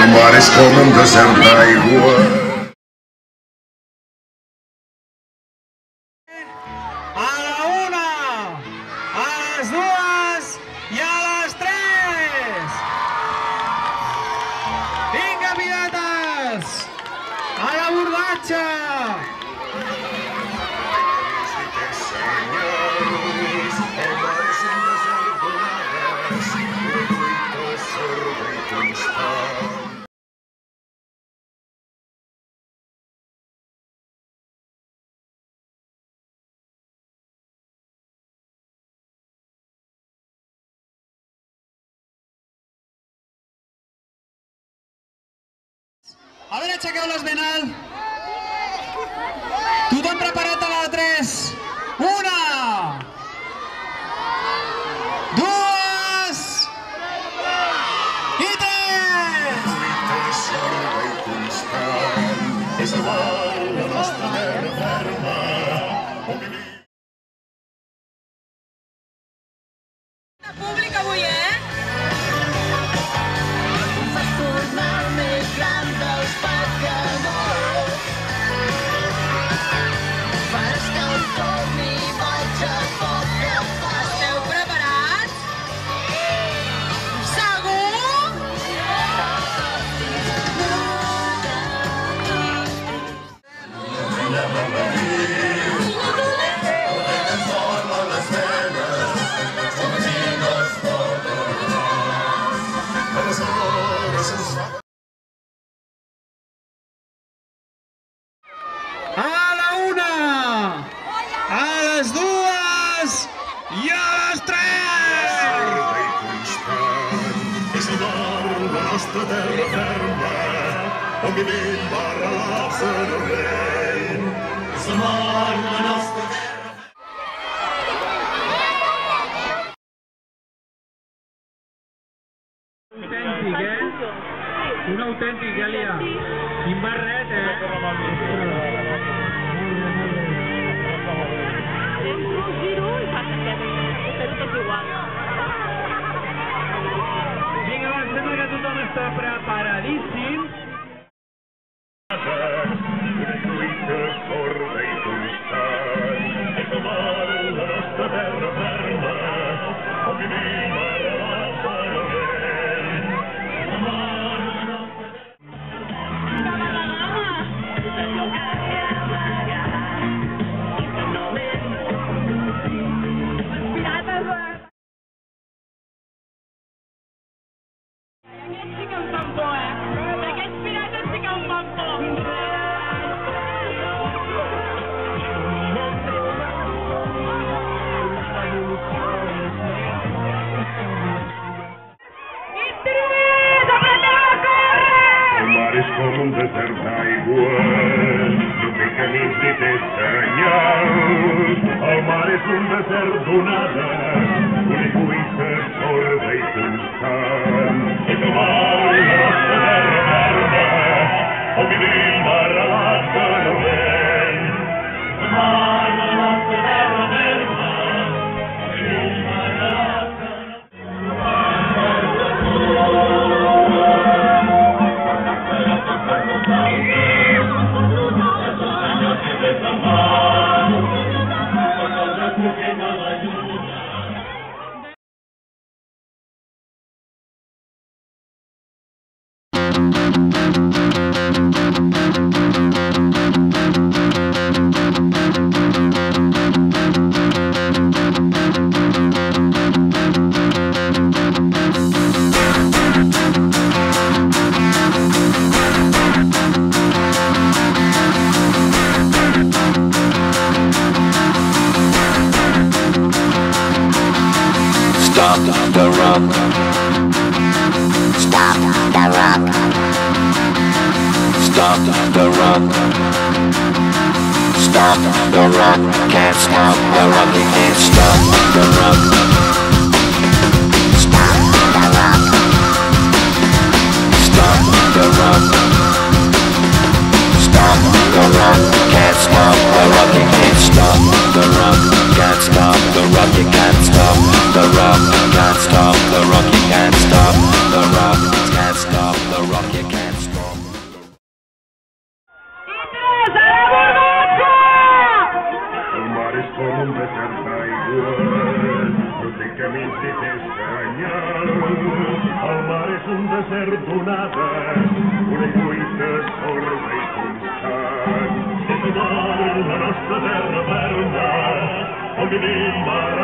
El mar és com un desert d'aigua. A la 1, a les 2 i a les 3. Vinga, pirates! A l'abordatge! A veure, aixequeu-les ben alt. Tothom preparat a la 3. 1, 2 i 3. És el mar, la nostra terra ferma, on vivim. Públic avui, Esteu preparats? Segur? A la 1, a les 2 i a les 3. És el mar, la nostra terra ferma, on vivim barrats en el vent. És el mar, la nostra terra. Un autèntic, Elia. Quin barret, Vinga, va, em sembla que tothom està preparadíssim. Una lluita sorda i constant. És el mar, la nostra terra ferma, on vivim arrelats en el vent. És el mar, la nostra Aquests sí que em fan por, Aquests pirates sí que em fan por. Intruís, apreteu a córrer! El mar és com un desert d'aigua, no té camins ni té senyals. El mar és un desert d'onades, una lluita sorda i constant. És el mar, la nostra terra ferma, on vivim arrelats en el vent. És el mar, la nostra terra ferma, on vivim arrelats en el vent. Stop the rock. Stop the rock. Stop the rock. Stop the rock. Can't stop the rock. You can't stop the rock. Stop the rock. Stop the rock. Stop the rock. Can't stop the rock. You can't stop the rock. Can't stop the rock. You can't stop the rock. Can't stop the rock. You can't stop the rock. Can't stop the rock. You can't. perdonada, una lluita sorda i constant. És amor la nostra terra verda, on vivim